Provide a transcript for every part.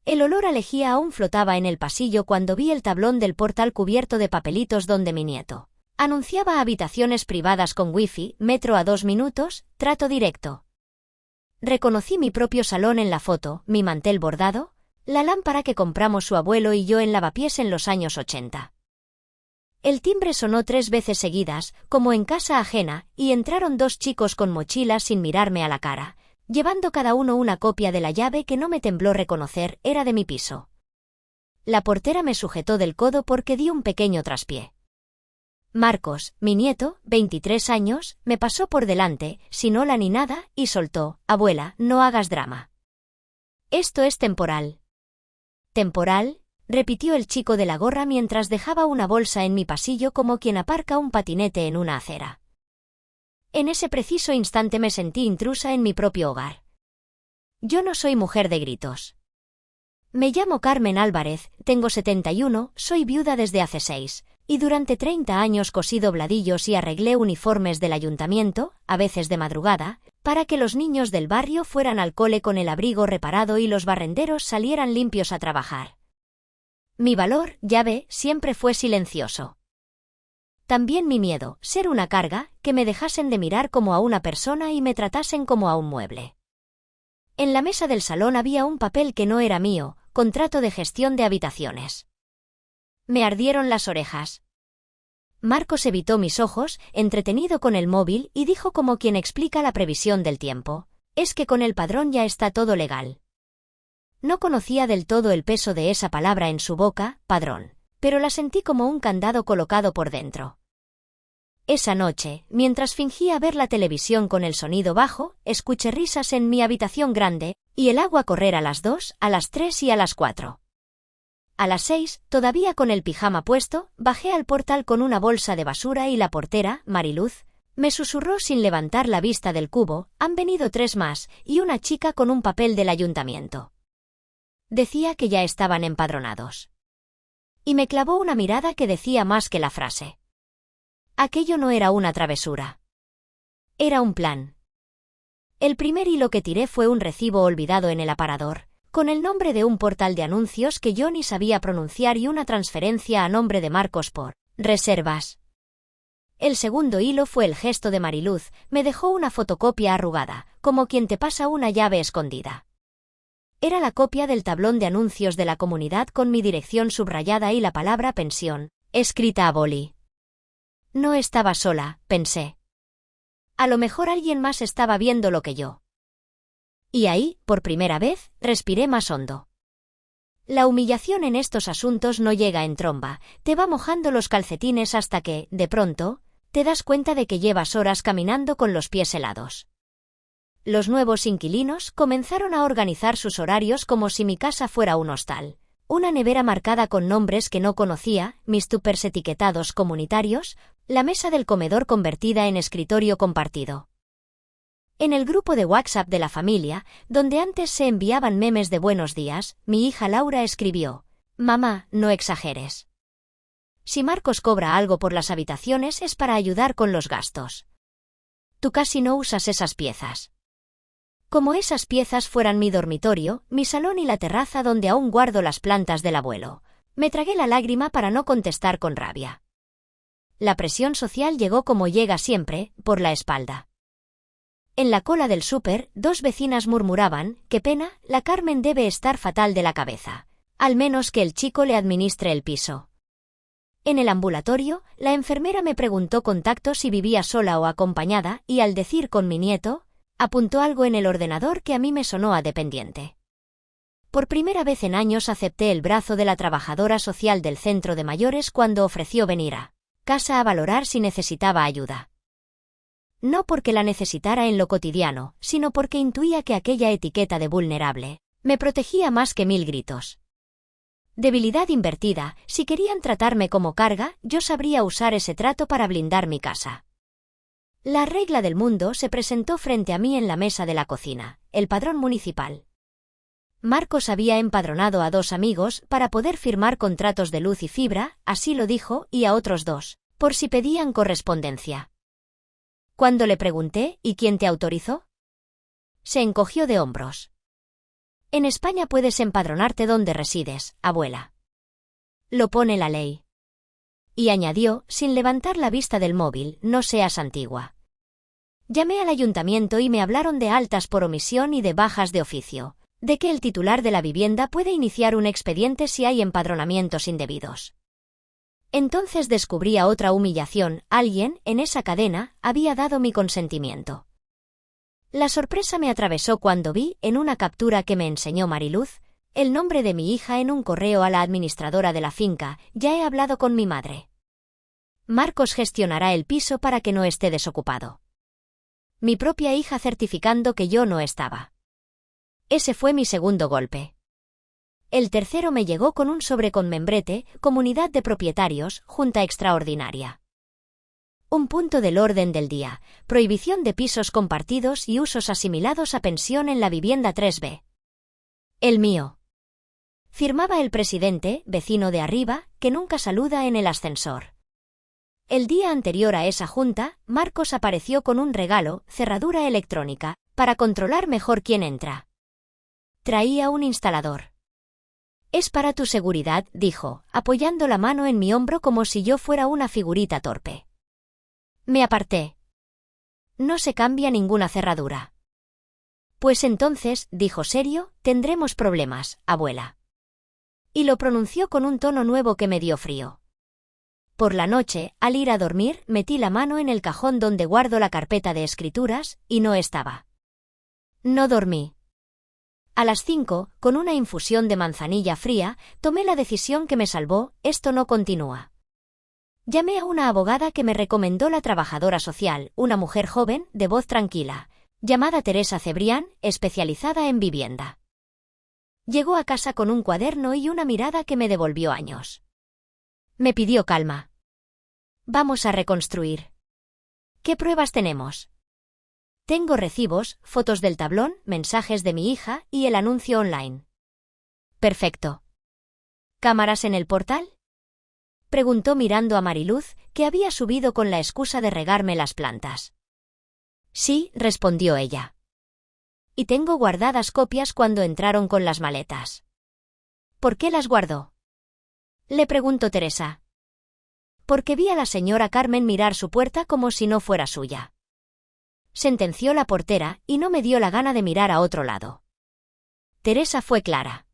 El olor a lejía aún flotaba en el pasillo cuando vi el tablón del portal cubierto de papelitos donde mi nieto anunciaba habitaciones privadas con wifi, metro a 2 minutos, trato directo. Reconocí mi propio salón en la foto, mi mantel bordado, la lámpara que compramos su abuelo y yo en Lavapiés en los años 80. El timbre sonó 3 veces seguidas, como en casa ajena, y entraron 2 chicos con mochilas sin mirarme a la cara, llevando cada uno una copia de la llave que no me tembló reconocer era de mi piso. La portera me sujetó del codo porque di un pequeño traspié. Marcos, mi nieto, 23 años, me pasó por delante, sin hola ni nada, y soltó: «Abuela, no hagas drama. Esto es temporal». «¿Temporal?», repitió el chico de la gorra mientras dejaba una bolsa en mi pasillo como quien aparca un patinete en una acera. En ese preciso instante me sentí intrusa en mi propio hogar. Yo no soy mujer de gritos. Me llamo Carmen Álvarez, tengo 71, soy viuda desde hace 6, y durante 30 años cosí dobladillos y arreglé uniformes del ayuntamiento, a veces de madrugada, para que los niños del barrio fueran al cole con el abrigo reparado y los barrenderos salieran limpios a trabajar. Mi valor, ya ve, siempre fue silencioso. También mi miedo, ser una carga, que me dejasen de mirar como a una persona y me tratasen como a un mueble. En la mesa del salón había un papel que no era mío, contrato de gestión de habitaciones. Me ardieron las orejas. Marcos evitó mis ojos, entretenido con el móvil, y dijo como quien explica la previsión del tiempo: «Es que con el padrón ya está todo legal». No conocía del todo el peso de esa palabra en su boca, padrón, pero la sentí como un candado colocado por dentro. Esa noche, mientras fingía ver la televisión con el sonido bajo, escuché risas en mi habitación grande, y el agua correr a las 2, a las 3 y a las 4. A las 6, todavía con el pijama puesto, bajé al portal con una bolsa de basura y la portera, Mariluz, me susurró sin levantar la vista del cubo: «Han venido 3 más, y una chica con un papel del ayuntamiento». Decía que ya estaban empadronados. Y me clavó una mirada que decía más que la frase. Aquello no era una travesura. Era un plan. El primer hilo que tiré fue un recibo olvidado en el aparador, con el nombre de un portal de anuncios que yo ni sabía pronunciar y una transferencia a nombre de Marcos por reservas. El segundo hilo fue el gesto de Mariluz, me dejó una fotocopia arrugada, como quien te pasa una llave escondida. Era la copia del tablón de anuncios de la comunidad con mi dirección subrayada y la palabra pensión, escrita a boli. No estaba sola, pensé. A lo mejor alguien más estaba viendo lo que yo. Y ahí, por primera vez, respiré más hondo. La humillación en estos asuntos no llega en tromba, te va mojando los calcetines hasta que, de pronto, te das cuenta de que llevas horas caminando con los pies helados. Los nuevos inquilinos comenzaron a organizar sus horarios como si mi casa fuera un hostal. Una nevera marcada con nombres que no conocía, mis tuppers etiquetados comunitarios, la mesa del comedor convertida en escritorio compartido. En el grupo de WhatsApp de la familia, donde antes se enviaban memes de buenos días, mi hija Laura escribió: «Mamá, no exageres. Si Marcos cobra algo por las habitaciones es para ayudar con los gastos. Tú casi no usas esas piezas». Como esas piezas fueran mi dormitorio, mi salón y la terraza donde aún guardo las plantas del abuelo. Me tragué la lágrima para no contestar con rabia. La presión social llegó como llega siempre, por la espalda. En la cola del súper, 2 vecinas murmuraban: «Qué pena, la Carmen debe estar fatal de la cabeza. Al menos que el chico le administre el piso». En el ambulatorio, la enfermera me preguntó con tacto si vivía sola o acompañada, y al decir «con mi nieto», apuntó algo en el ordenador que a mí me sonó a dependiente. Por primera vez en años acepté el brazo de la trabajadora social del centro de mayores cuando ofreció venir a casa a valorar si necesitaba ayuda. No porque la necesitara en lo cotidiano, sino porque intuía que aquella etiqueta de vulnerable me protegía más que 1000 gritos. Debilidad invertida: si querían tratarme como carga, yo sabría usar ese trato para blindar mi casa. La regla del mundo se presentó frente a mí en la mesa de la cocina: el padrón municipal. Marcos había empadronado a 2 amigos para poder firmar contratos de luz y fibra, así lo dijo, y a otros 2, por si pedían correspondencia. Cuando le pregunté: «¿Y quién te autorizó?», se encogió de hombros. En España puedes empadronarte donde resides, abuela. Lo pone la ley. Y añadió, sin levantar la vista del móvil, no seas antigua. Llamé al ayuntamiento y me hablaron de altas por omisión y de bajas de oficio, de que el titular de la vivienda puede iniciar un expediente si hay empadronamientos indebidos. Entonces descubría otra humillación: alguien, en esa cadena, había dado mi consentimiento. La sorpresa me atravesó cuando vi, en una captura que me enseñó Mariluz, el nombre de mi hija en un correo a la administradora de la finca. Ya he hablado con mi madre. Marcos gestionará el piso para que no esté desocupado. Mi propia hija certificando que yo no estaba. Ese fue mi segundo golpe. El tercero me llegó con un sobre con membrete, comunidad de propietarios, junta extraordinaria. Un punto del orden del día: prohibición de pisos compartidos y usos asimilados a pensión en la vivienda 3B. El mío. Firmaba el presidente, vecino de arriba, que nunca saluda en el ascensor. El día anterior a esa junta, Marcos apareció con un regalo, cerradura electrónica, para controlar mejor quién entra. Traía un instalador. Es para tu seguridad, dijo, apoyando la mano en mi hombro como si yo fuera una figurita torpe. Me aparté. No se cambia ninguna cerradura. Pues entonces, dijo serio, tendremos problemas, abuela. Y lo pronunció con un tono nuevo que me dio frío. Por la noche, al ir a dormir, metí la mano en el cajón donde guardo la carpeta de escrituras, y no estaba. No dormí. A las 5, con una infusión de manzanilla fría, tomé la decisión que me salvó: esto no continúa. Llamé a una abogada que me recomendó la trabajadora social, una mujer joven, de voz tranquila, llamada Teresa Cebrián, especializada en vivienda. Llegó a casa con un cuaderno y una mirada que me devolvió años. Me pidió calma. Vamos a reconstruir. ¿Qué pruebas tenemos? Tengo recibos, fotos del tablón, mensajes de mi hija y el anuncio online. Perfecto. ¿Cámaras en el portal? Preguntó mirando a Mariluz, que había subido con la excusa de regarme las plantas. Sí, respondió ella. Y tengo guardadas copias cuando entraron con las maletas. ¿Por qué las guardó? Le preguntó Teresa. Porque vi a la señora Carmen mirar su puerta como si no fuera suya. Sentenció la portera, y no me dio la gana de mirar a otro lado. Teresa fue clara.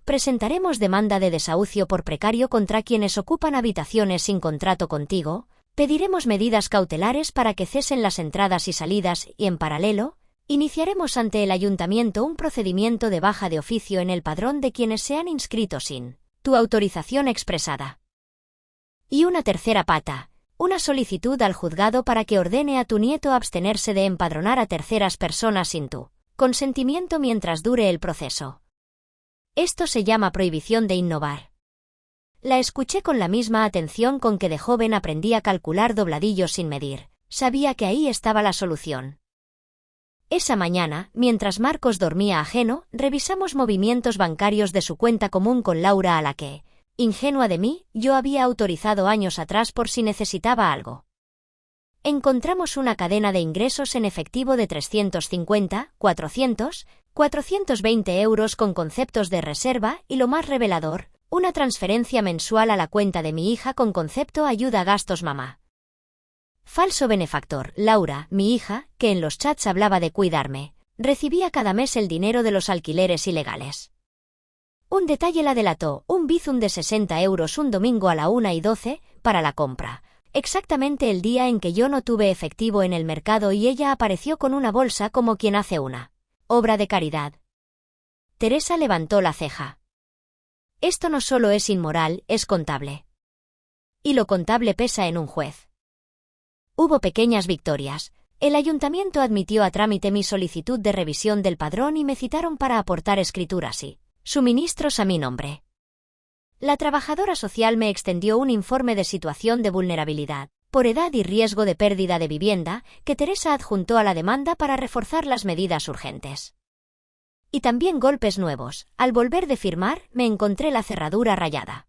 Presentaremos demanda de desahucio por precario contra quienes ocupan habitaciones sin contrato contigo, pediremos medidas cautelares para que cesen las entradas y salidas y, en paralelo, iniciaremos ante el ayuntamiento un procedimiento de baja de oficio en el padrón de quienes se han inscrito sin tu autorización expresada. Y una tercera pata: una solicitud al juzgado para que ordene a tu nieto abstenerse de empadronar a terceras personas sin tu consentimiento mientras dure el proceso. Esto se llama prohibición de innovar. La escuché con la misma atención con que de joven aprendí a calcular dobladillos sin medir. Sabía que ahí estaba la solución. Esa mañana, mientras Marcos dormía ajeno, revisamos movimientos bancarios de su cuenta común con Laura, a la que, ingenua de mí, yo había autorizado años atrás por si necesitaba algo. Encontramos una cadena de ingresos en efectivo de 350, 400, 420 euros con conceptos de reserva y, lo más revelador, una transferencia mensual a la cuenta de mi hija con concepto ayuda a gastos mamá. Falso benefactor: Laura, mi hija, que en los chats hablaba de cuidarme, recibía cada mes el dinero de los alquileres ilegales. Un detalle la delató: un bizum de 60 euros un domingo a la 1:12, para la compra, exactamente el día en que yo no tuve efectivo en el mercado, y ella apareció con una bolsa como quien hace una obra de caridad. Teresa levantó la ceja. Esto no solo es inmoral, es contable. Y lo contable pesa en un juez. Hubo pequeñas victorias. El ayuntamiento admitió a trámite mi solicitud de revisión del padrón y me citaron para aportar escrituras y suministros a mi nombre. La trabajadora social me extendió un informe de situación de vulnerabilidad, por edad y riesgo de pérdida de vivienda, que Teresa adjuntó a la demanda para reforzar las medidas urgentes. Y también golpes nuevos: al volver de firmar, me encontré la cerradura rayada.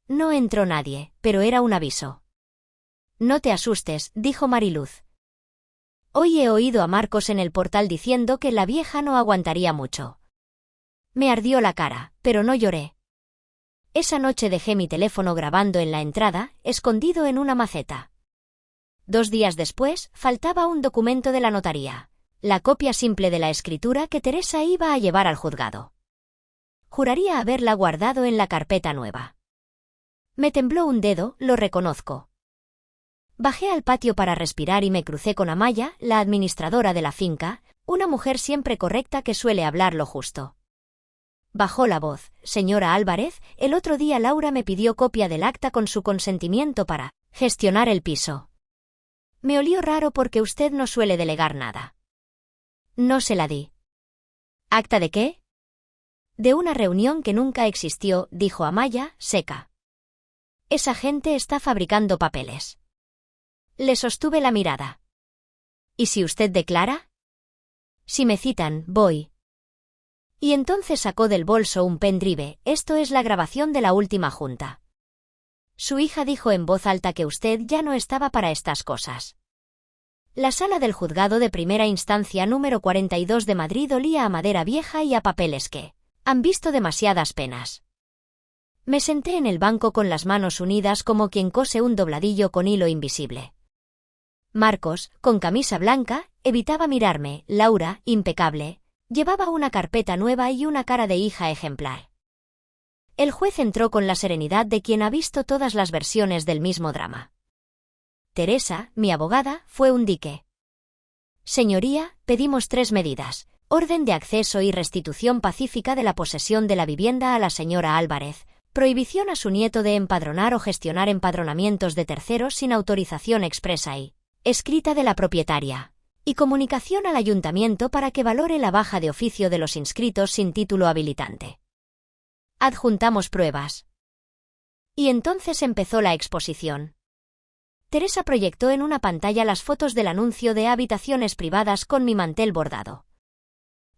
No entró nadie, pero era un aviso. No te asustes, dijo Mariluz. Hoy he oído a Marcos en el portal diciendo que la vieja no aguantaría mucho. Me ardió la cara, pero no lloré. Esa noche dejé mi teléfono grabando en la entrada, escondido en una maceta. 2 días después, faltaba un documento de la notaría, la copia simple de la escritura que Teresa iba a llevar al juzgado. Juraría haberla guardado en la carpeta nueva. Me tembló un dedo, lo reconozco. Bajé al patio para respirar y me crucé con Amaya, la administradora de la finca, una mujer siempre correcta que suele hablar lo justo. Bajó la voz: señora Álvarez, el otro día Laura me pidió copia del acta con su consentimiento para gestionar el piso. Me olió raro porque usted no suele delegar nada. No se la di. ¿Acta de qué? De una reunión que nunca existió, dijo Amaya, seca. Esa gente está fabricando papeles. Le sostuve la mirada. ¿Y si usted declara? Si me citan, voy. Y entonces sacó del bolso un pendrive: esto es la grabación de la última junta. Su hija dijo en voz alta que usted ya no estaba para estas cosas. La sala del juzgado de primera instancia número 42 de Madrid olía a madera vieja y a papeles que han visto demasiadas penas. Me senté en el banco con las manos unidas como quien cose un dobladillo con hilo invisible. Marcos, con camisa blanca, evitaba mirarme. Laura, impecable, llevaba una carpeta nueva y una cara de hija ejemplar. El juez entró con la serenidad de quien ha visto todas las versiones del mismo drama. Teresa, mi abogada, fue un dique. Señoría, pedimos 3 medidas: orden de acceso y restitución pacífica de la posesión de la vivienda a la señora Álvarez, prohibición a su nieto de empadronar o gestionar empadronamientos de terceros sin autorización expresa y escrita de la propietaria, y comunicación al ayuntamiento para que valore la baja de oficio de los inscritos sin título habilitante. Adjuntamos pruebas. Y entonces empezó la exposición. Teresa proyectó en una pantalla las fotos del anuncio de habitaciones privadas con mi mantel bordado.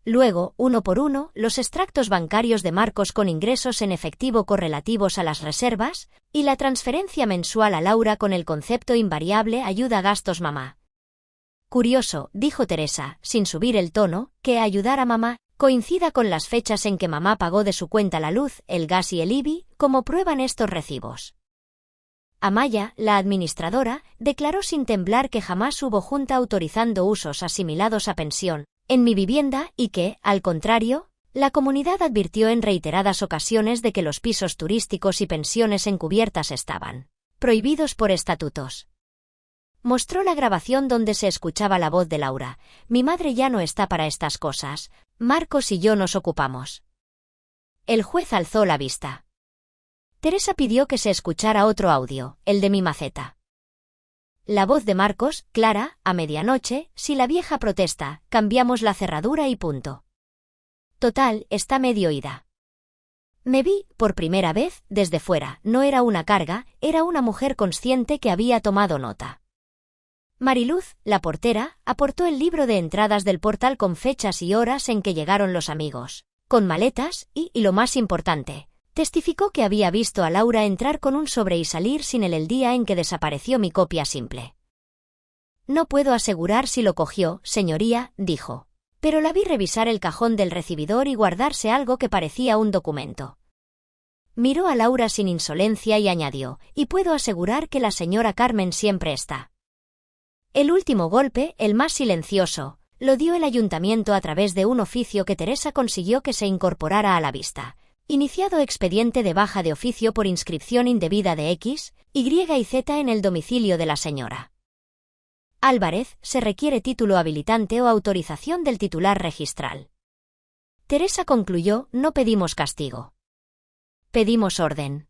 Luego, uno por uno, los extractos bancarios de Marcos con ingresos en efectivo correlativos a las reservas, y la transferencia mensual a Laura con el concepto invariable ayuda gastos mamá. Curioso, dijo Teresa, sin subir el tono, que ayudar a mamá coincida con las fechas en que mamá pagó de su cuenta la luz, el gas y el IBI, como prueban estos recibos. Amaya, la administradora, declaró sin temblar que jamás hubo junta autorizando usos asimilados a pensión en mi vivienda y que, al contrario, la comunidad advirtió en reiteradas ocasiones de que los pisos turísticos y pensiones encubiertas estaban prohibidos por estatutos. Mostró la grabación donde se escuchaba la voz de Laura: mi madre ya no está para estas cosas, Marcos y yo nos ocupamos. El juez alzó la vista. Teresa pidió que se escuchara otro audio, el de mi maceta. La voz de Marcos, clara, a medianoche: si la vieja protesta, cambiamos la cerradura y punto. Total, está medio ida. Me vi, por primera vez, desde fuera. No era una carga, era una mujer consciente que había tomado nota. Mariluz, la portera, aportó el libro de entradas del portal con fechas y horas en que llegaron los amigos, con maletas, y lo más importante, testificó que había visto a Laura entrar con un sobre y salir sin él el día en que desapareció mi copia simple. No puedo asegurar si lo cogió, señoría, dijo, pero la vi revisar el cajón del recibidor y guardarse algo que parecía un documento. Miró a Laura sin insolencia y añadió: y puedo asegurar que la señora Carmen siempre está. El último golpe, el más silencioso, lo dio el ayuntamiento a través de un oficio que Teresa consiguió que se incorporara a la vista. Iniciado expediente de baja de oficio por inscripción indebida de X, Y y Z en el domicilio de la señora Álvarez, se requiere título habilitante o autorización del titular registral. Teresa concluyó: no pedimos castigo. Pedimos orden.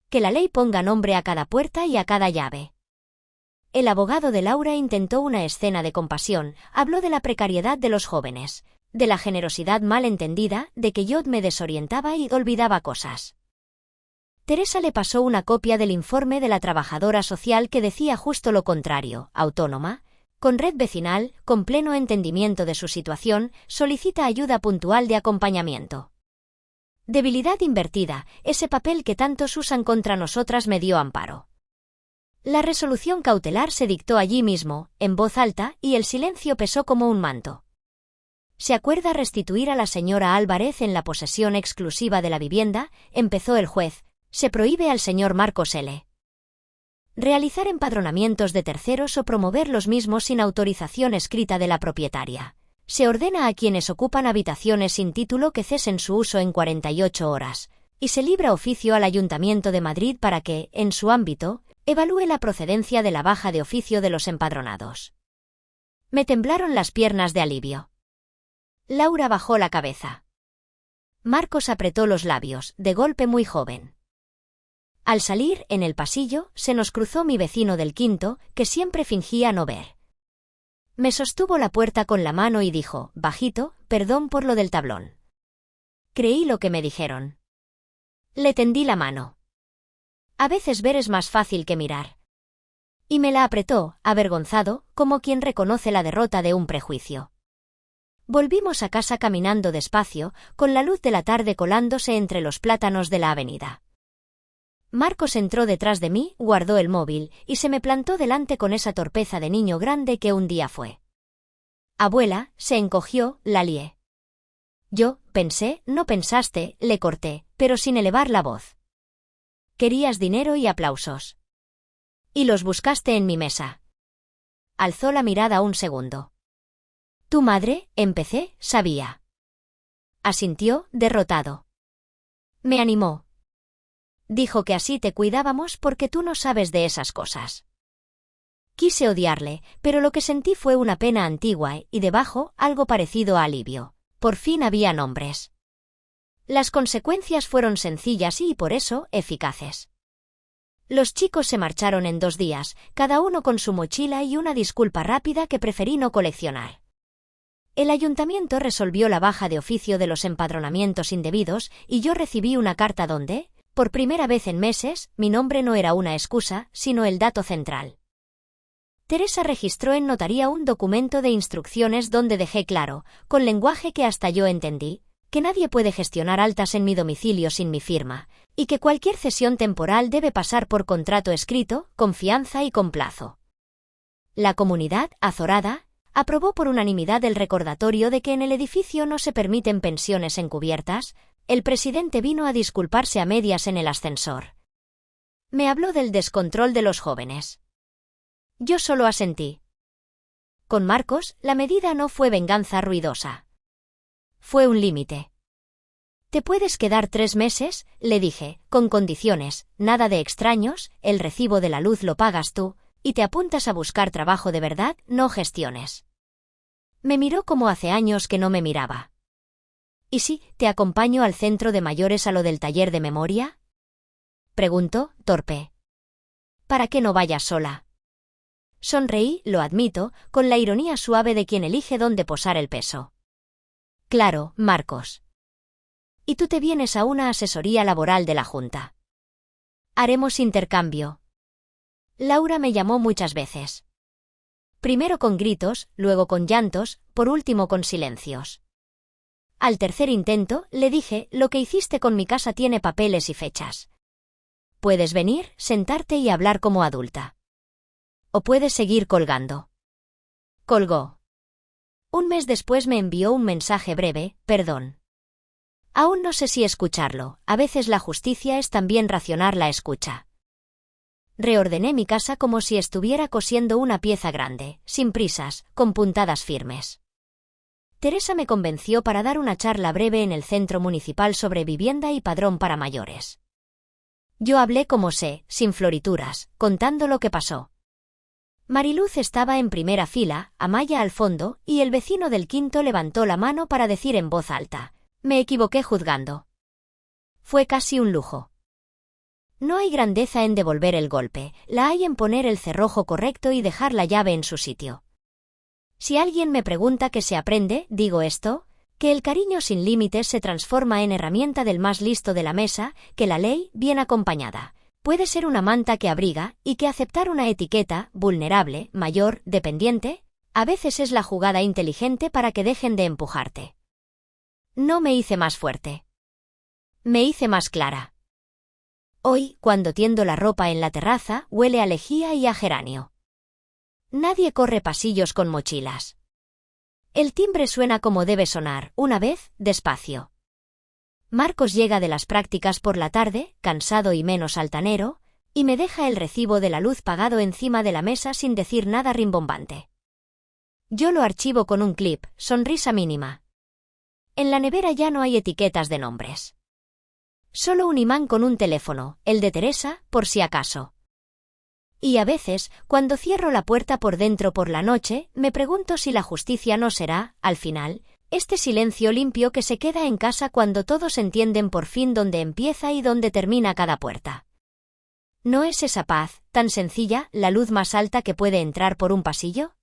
Que la ley ponga nombre a cada puerta y a cada llave. El abogado de Laura intentó una escena de compasión, habló de la precariedad de los jóvenes, de la generosidad mal entendida, de que yo me desorientaba y olvidaba cosas. Teresa le pasó una copia del informe de la trabajadora social que decía justo lo contrario: autónoma, con red vecinal, con pleno entendimiento de su situación, solicita ayuda puntual de acompañamiento. Debilidad invertida, ese papel que tantos usan contra nosotras me dio amparo. La resolución cautelar se dictó allí mismo, en voz alta, y el silencio pesó como un manto. ¿Se acuerda restituir a la señora Álvarez en la posesión exclusiva de la vivienda? Empezó el juez. Se prohíbe al señor Marcos L. realizar empadronamientos de terceros o promover los mismos sin autorización escrita de la propietaria. Se ordena a quienes ocupan habitaciones sin título que cesen su uso en 48 horas, y se libra oficio al Ayuntamiento de Madrid para que, en su ámbito, evalúe la procedencia de la baja de oficio de los empadronados. Me temblaron las piernas de alivio. Laura bajó la cabeza. Marcos apretó los labios, de golpe muy joven. Al salir, en el pasillo, se nos cruzó mi vecino del quinto, que siempre fingía no ver. Me sostuvo la puerta con la mano y dijo, bajito, perdón por lo del tablón. Creí lo que me dijeron. Le tendí la mano. A veces ver es más fácil que mirar. Y me la apretó, avergonzado, como quien reconoce la derrota de un prejuicio. Volvimos a casa caminando despacio, con la luz de la tarde colándose entre los plátanos de la avenida. Marcos entró detrás de mí, guardó el móvil, y se me plantó delante con esa torpeza de niño grande que un día fue. Abuela, se encogió, la lié. Yo, pensé, no pensaste, le corté, pero sin elevar la voz. Querías dinero y aplausos. Y los buscaste en mi mesa. Alzó la mirada un segundo. Tu madre, empecé, sabía. Asintió, derrotado. Me animó. Dijo que así te cuidábamos porque tú no sabes de esas cosas. Quise odiarle, pero lo que sentí fue una pena antigua y debajo algo parecido a alivio. Por fin había nombres. Las consecuencias fueron sencillas y, por eso, eficaces. Los chicos se marcharon en 2 días, cada uno con su mochila y una disculpa rápida que preferí no coleccionar. El ayuntamiento resolvió la baja de oficio de los empadronamientos indebidos y yo recibí una carta donde, por primera vez en meses, mi nombre no era una excusa, sino el dato central. Teresa registró en notaría un documento de instrucciones donde dejé claro, con lenguaje que hasta yo entendí, que nadie puede gestionar altas en mi domicilio sin mi firma, y que cualquier cesión temporal debe pasar por contrato escrito, con fianza y con plazo. La comunidad, azorada, aprobó por unanimidad el recordatorio de que en el edificio no se permiten pensiones encubiertas. El presidente vino a disculparse a medias en el ascensor. Me habló del descontrol de los jóvenes. Yo solo asentí. Con Marcos, la medida no fue venganza ruidosa. Fue un límite. ¿Te puedes quedar 3 meses?, le dije, con condiciones, nada de extraños, el recibo de la luz lo pagas tú, y te apuntas a buscar trabajo de verdad, no gestiones. Me miró como hace años que no me miraba. ¿Y si te acompaño al centro de mayores a lo del taller de memoria?, preguntó, torpe. ¿Para qué no vayas sola? Sonreí, lo admito, con la ironía suave de quien elige dónde posar el peso. Claro, Marcos. Y tú te vienes a una asesoría laboral de la Junta. Haremos intercambio. Laura me llamó muchas veces. Primero con gritos, luego con llantos, por último con silencios. Al tercer intento, le dije, lo que hiciste con mi casa tiene papeles y fechas. Puedes venir, sentarte y hablar como adulta. O puedes seguir colgando. Colgó. Un mes después me envió un mensaje breve, perdón. Aún no sé si escucharlo, a veces la justicia es también racionar la escucha. Reordené mi casa como si estuviera cosiendo una pieza grande, sin prisas, con puntadas firmes. Teresa me convenció para dar una charla breve en el centro municipal sobre vivienda y padrón para mayores. Yo hablé como sé, sin florituras, contando lo que pasó. Mariluz estaba en primera fila, Amaya al fondo, y el vecino del quinto levantó la mano para decir en voz alta, me equivoqué juzgando. Fue casi un lujo. No hay grandeza en devolver el golpe, la hay en poner el cerrojo correcto y dejar la llave en su sitio. Si alguien me pregunta qué se aprende, digo esto, que el cariño sin límites se transforma en herramienta del más listo de la mesa, que la ley, bien acompañada, puede ser una manta que abriga, y que aceptar una etiqueta, vulnerable, mayor, dependiente, a veces es la jugada inteligente para que dejen de empujarte. No me hice más fuerte. Me hice más clara. Hoy, cuando tiendo la ropa en la terraza, huele a lejía y a geranio. Nadie corre pasillos con mochilas. El timbre suena como debe sonar, una vez, despacio. Marcos llega de las prácticas por la tarde, cansado y menos altanero, y me deja el recibo de la luz pagado encima de la mesa sin decir nada rimbombante. Yo lo archivo con un clip, sonrisa mínima. En la nevera ya no hay etiquetas de nombres. Solo un imán con un teléfono, el de Teresa, por si acaso. Y a veces, cuando cierro la puerta por dentro por la noche, me pregunto si la justicia no será, al final, este silencio limpio que se queda en casa cuando todos entienden por fin dónde empieza y dónde termina cada puerta. ¿No es esa paz, tan sencilla, la luz más alta que puede entrar por un pasillo?